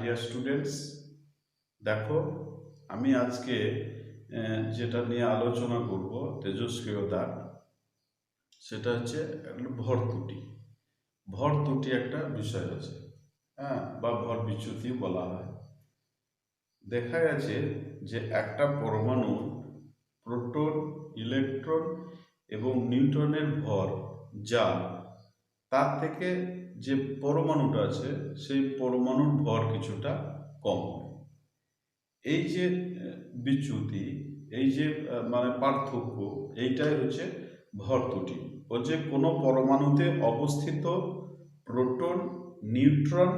Dear students, দেখো আমি আজকে যেটা নিয়ে আলোচনা করব তেজস্ক্রিয়তার, সেটা হচ্ছে ভর ত্রুটি। ভর ত্রুটি একটা বিষয় আছে, হ্যাঁ, বা ভর বিচ্যুতি বলা হয়। দেখা গেছে যে একটা পরমাণু প্রোটন, ইলেকট্রন এবং নিউট্রনের ভর যা, তার থেকে যে পরমাণুটা আছে সেই পরমাণুর ভর কিছুটা কম হয়। এই যে বিচ্যুতি, এই যে মানে পার্থক্য, এইটাই হচ্ছে ভর ত্রুটি। বলছে কোনো পরমাণুতে অবস্থিত প্রোটন, নিউট্রন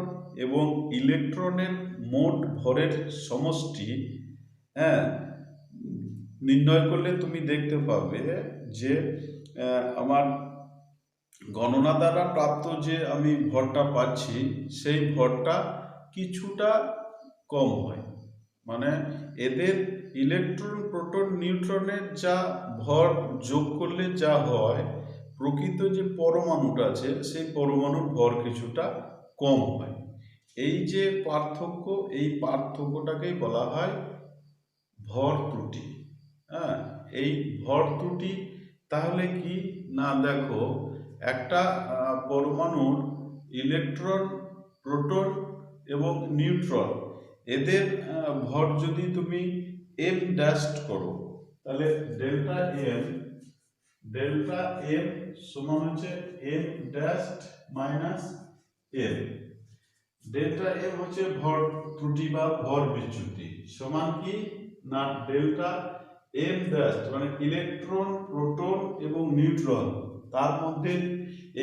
এবং ইলেকট্রনের মোট ভরের সমষ্টি, হ্যাঁ, নির্ণয় করলে তুমি দেখতে পাবে যে আমার গণনা দ্বারা প্রাপ্ত যে আমি ভরটা পাচ্ছি সেই ভরটা কিছুটা কম হয়। মানে এদের ইলেকট্রন, প্রোটন, নিউট্রনের যা ভর যোগ করলে যা হয়, প্রকৃত যে পরমাণুটা আছে সেই পরমাণুর ভর কিছুটা কম হয়। এই যে পার্থক্য, এই পার্থক্যটাকেই বলা হয় ভর ত্রুটি। হ্যাঁ, এই ভর ত্রুটি তাহলে কি না, দেখো একটা পরমাণুর ইলেকট্রন, প্রোটন এবং নিউট্রন, এদের ভর যদি তুমি এম ড্যাশ করো, তাহলে ডেল্টা এম সমান হচ্ছে M dash minus M. Delta M হচ্ছে ভর ত্রুটি বা ভর বিচ্যুতি, সমান কি না ডেল্টা এম ড্যাশ, মানে ইলেকট্রন, প্রোটন এবং নিউট্রন, তার মধ্যে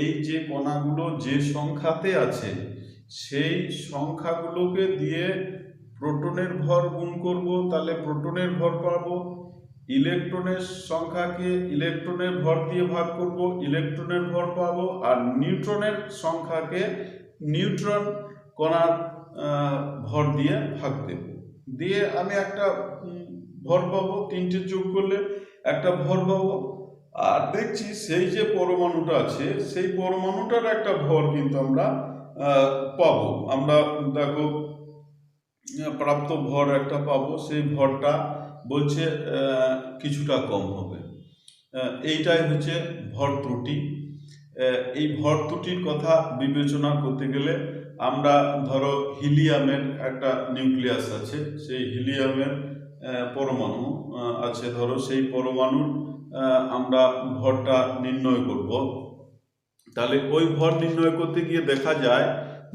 এই যে কণাগুলো যে সংখ্যাতে আছে সেই সংখ্যাগুলোকে দিয়ে প্রোটনের ভর গুণ করব, তাহলে প্রোটনের ভর পাবো। ইলেকট্রনের সংখ্যাকে ইলেকট্রনের ভর দিয়ে ভাগ করব, ইলেকট্রনের ভর পাবো। আর নিউট্রনের সংখ্যাকে নিউট্রন কণার ভর দিয়ে ভাগ দেব, দিয়ে আমি একটা ভর পাবো। তিনটে যোগ করলে একটা ভর পাবো। আর দেখছি সেই যে পরমাণুটা আছে সেই পরমাণুটার একটা ভর কিন্তু আমরা পাবো। আমরা দেখো প্রাপ্ত ভর একটা পাবো, সেই ভরটা বলছে কিছুটা কম হবে। এইটাই হচ্ছে ভর ত্রুটি। এই ভর ত্রুটির কথা বিবেচনা করতে গেলে আমরা ধরো হিলিয়ামের একটা নিউক্লিয়াস আছে, সেই হিলিয়ামের পরমাণু আছে, ধরো সেই পরমাণুর আমরা ভরটা নির্ণয় করব। তাহলে ওই ভর নির্ণয় করতে গিয়ে দেখা যায়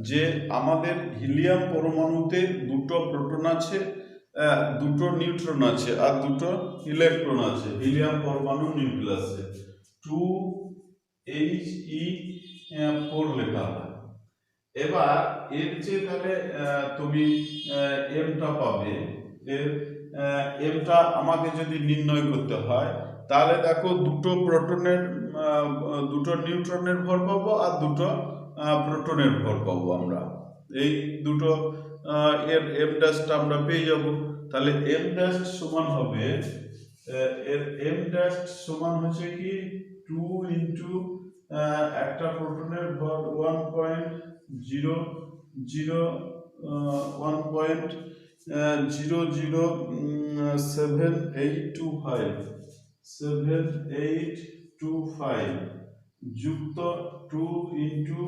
যে আমাদের হিলিয়াম পরমাণুতে দুটো প্রোটন আছে, দুটো নিউট্রন আছে আর দুটো ইলেকট্রন আছে হিলিয়াম পরমাণু নিউক্লিয়াসে। 2He4 লেখা হয়। এবার এর যে তাহলে তুমি এমটা পাবে, এর এমটা আমাকে যদি নির্ণয় করতে হয়, তাহলে দেখো দুটো প্রোটনের, দুটো নিউট্রনের ভর পাবো আর দুটো প্রোটনের ভর পাবো আমরা। এই দুটো এর এম ড্যাশটা আমরা পেয়ে যাব। তাহলে এম ড্যাশ সমান হবে, এর এম ড্যাশ সমান হচ্ছে কি 2 ইন্টু একটা প্রোটনের ভর 1.00825 যুক্ত 2 ইন্টু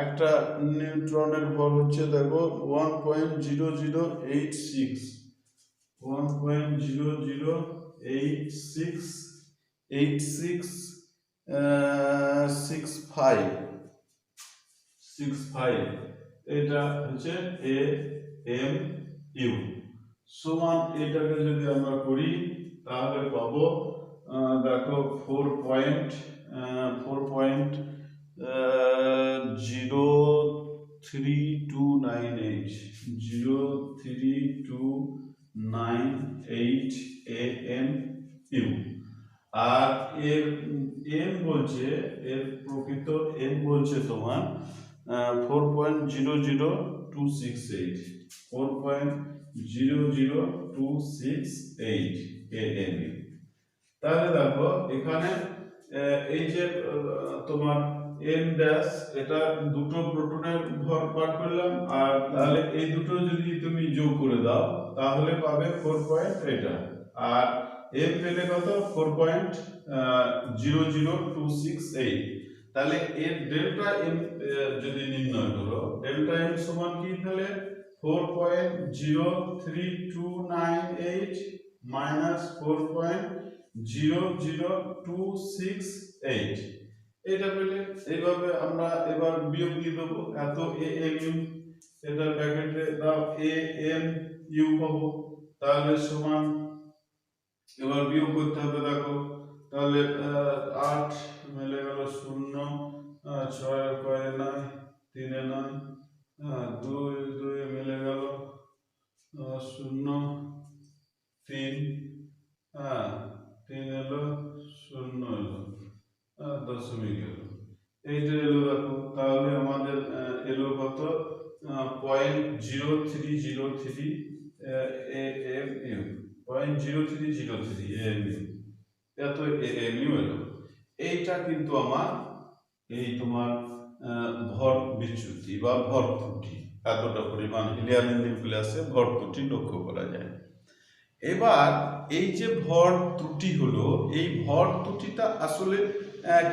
একটা নিউট্রনের ভর হচ্ছে দেখো 1.0086665 এটা হচ্ছে এ এম ইউ সমান। এটাকে যদি আমরা করি তাহলে পাবো দেখো 0.3298 am ইউ। আর এর এম বলছে, এর প্রকৃত এম বলছে তোমার 4.00268 4.00268 am। তাহলে দেখো এখানে এই যে তোমার এন ড্যাশ, এটা দুটো প্রোটনের ভর বার করলাম, আর তাহলে এই দুটো যদি তুমি যোগ করে দাও তাহলে পাবে 4 পয়েন্ট এটা, আর এম পেলে কত 4.00268। তাহলে এর ডেল্টা এম যদি নির্ণয় করো, ডেল্টা এম সমান কি, তাহলে 4.03298 মাইনাস 4.00268, এটা পেলে এইভাবে আমরা এবার বিয়োগ দিয়ে দেবো। এত এ এম ইউ, এটা ব্র্যাকেটে দাও, এ এম ইউ পাবো, তাহলে সমান, এবার বিয়োগ করতে হবে, দেখো তাহলে 8 মিলে গেল 0, 6 কয়ে 9, 3 এ 9, 2 2 মিলে গেল 0, 3, 3 এলো 0 এলো, দশমিক এলো, এইটা এলো। দেখো তাহলে আমাদের এলো কত, 0.0303 AMU, 0.0303 AMU, এত AMU এলো। এইটা কিন্তু আমার এই তোমার ভর বিচ্যুতি বা ভর ত্রুটি, এতটা পরিমাণ হিলিয়ামের নিউক্লিয়াসে ভর ত্রুটি লক্ষ্য করা যায়। এবার এই যে ভর ত্রুটি হলো, এই ভর ত্রুটিটা আসলে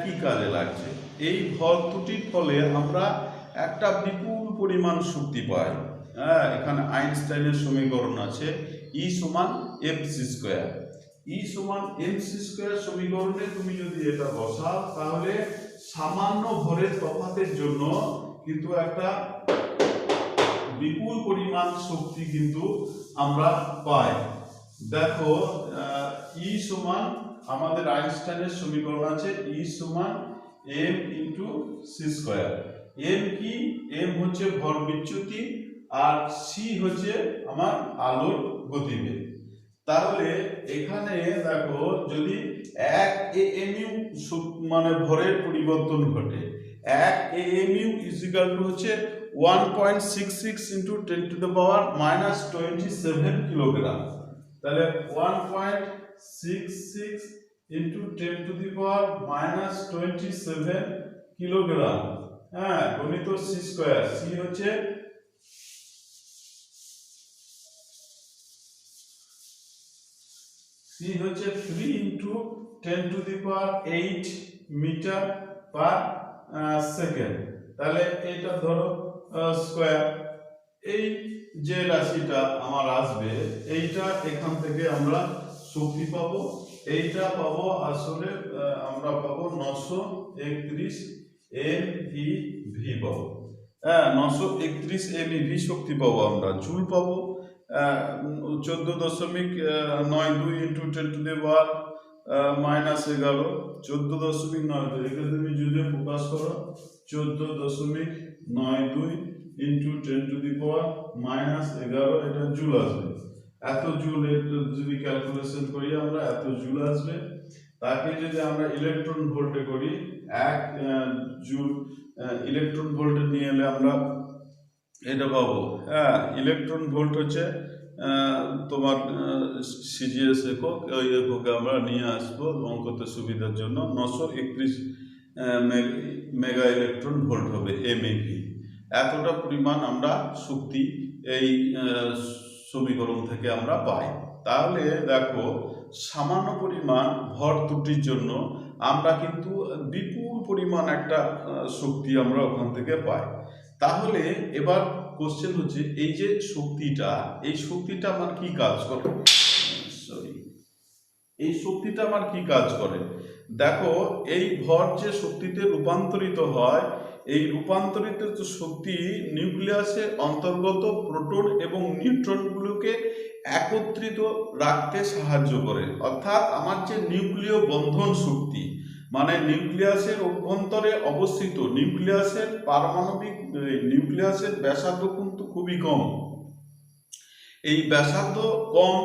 কি কাজে লাগছে? এই ভর ত্রুটির ফলে আমরা একটা বিপুল পরিমাণ শক্তি পাই। এখানে আইনস্টাইনের সমীকরণ আছে, ই সমান এমসি স্কোয়ার। ই সমান এমসি স্কোয়ার সমীকরণে তুমি যদি এটা বসাও, তাহলে সামান্য ভরের তফাতের জন্য কিন্তু একটা বিপুল পরিমাণ শক্তি কিন্তু আমরা পাই। দেখো ই সমান, আমাদের আইনস্টাইনের সমীকরণ আছে, ই সমান M into C square. M কি? এম হচ্ছে ভর বিচ্যুতি, আর সি হচ্ছে আমার আলোর গতিবেগ। তাহলে এখানে দেখো যদি 1 এএমইউ মানে ভরের পরিবর্তন ঘটে, 1 এএমইউ ইজ ইকুয়াল টু হচ্ছে 1.66 into 10 to the power minus 27 kilogram. তাহলে 1.66 into 10 to the power minus 27 kilogram, গণিত সি স্কোয়ার। সি হচ্ছে সি হচ্ছে 3 into 10 to the power 8 metre per second. তাহলে এইটা ধরো স্কোয়ার। এই যে রাশিটা আমার আসবে, এইটা এখান থেকে আমরা শক্তি পাবো, এইটা পাবো আসলে আমরা পাবো 931 MeV পাবো। 931 MeV শক্তি পাবো, আমরা জুল পাবো 14.92 into 10 to the power minus 11, 14.92, একে তুমি জুলে প্রকাশ করো, 14.92 into 10 to the power minus 11, এটা জুল আসবে। এত জুল যদি ক্যালকুলেশন করি আমরা, এত জুল আসবে। তাকে যদি আমরা ইলেকট্রন ভোল্টে করি, 1 জুল ইলেকট্রন ভোল্টে নিয়ে এলে আমরা এটা পাবো। ইলেকট্রন ভোল্ট হচ্ছে তোমার সিজিএস একক, ওই এককে আমরা নিয়ে আসবো অঙ্কতে সুবিধার জন্য। 931 মেগা ইলেকট্রন ভোল্ট হবে এমইভি। এতটা পরিমাণ আমরা শক্তি এই সমীকরণ থেকে আমরা পাই। তাহলে দেখো সামান্য পরিমাণ ভর ত্রুটির জন্য আমরা কিন্তু বিপুল পরিমাণ একটা শক্তি আমরা ওখান থেকে পাই। তাহলে এবার কোশ্চেন হচ্ছে, এই যে শক্তিটা, এই শক্তিটা আমার কি কাজ করে? এই শক্তিটা আমার কি কাজ করে? দেখো এই ভর যে শক্তিতে রূপান্তরিত হয়, এই রূপান্তরিত শক্তি নিউক্লিয়াসের অন্তর্গত প্রোটন এবং নিউট্রনগুলোকে একত্রিত রাখতে সাহায্য করে। অর্থাৎ আমার যে নিউক্লিয় বন্ধন শক্তি, মানে নিউক্লিয়াসের অভ্যন্তরে অবস্থিত, নিউক্লিয়াসের পারমাণবিক নিউক্লিয়াসের ব্যাসার্ধ কিন্তু খুবই কম। এই ব্যাসার্ধ কম,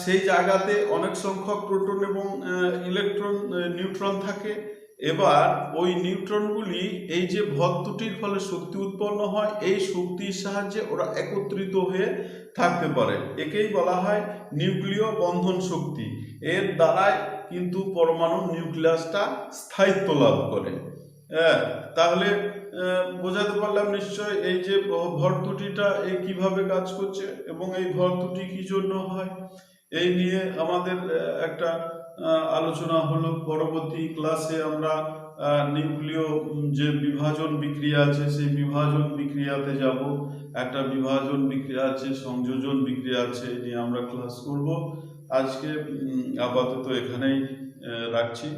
সেই জায়গাতে অনেক সংখ্যক প্রোটন এবং ইলেকট্রন নিউট্রন থাকে। এবার ওই নিউট্রনগুলি এই যে ভর ত্রুটির ফলে শক্তি উৎপন্ন হয়, এই শক্তির সাহায্যে ওরা একত্রিত হয়ে থাকতে পারে। একেই বলা হয় নিউক্লিয় বন্ধন শক্তি। এর দ্বারাই কিন্তু পরমাণু নিউক্লিয়াসটা স্থায়িত্ব লাভ করে। হ্যাঁ, তাহলে বোঝাতে পারলাম নিশ্চয় এই যে ভর ত্রুটিটা এই কিভাবে কাজ করছে এবং এই ভর ত্রুটি কি জন্য হয়, এই নিয়ে আমাদের একটা আলোচনা হলো। পরবর্তী ক্লাসে আমরা নিউক্লিয় যে বিভাজন বিক্রিয়া আছে সেই বিভাজন বিক্রিয়াতে যাব। একটা বিভাজন বিক্রিয়া আছে, সংযোজন বিক্রিয়া আছে, এই নিয়ে আমরা ক্লাস করব। আজকে আপাতত এখানেই রাখছি।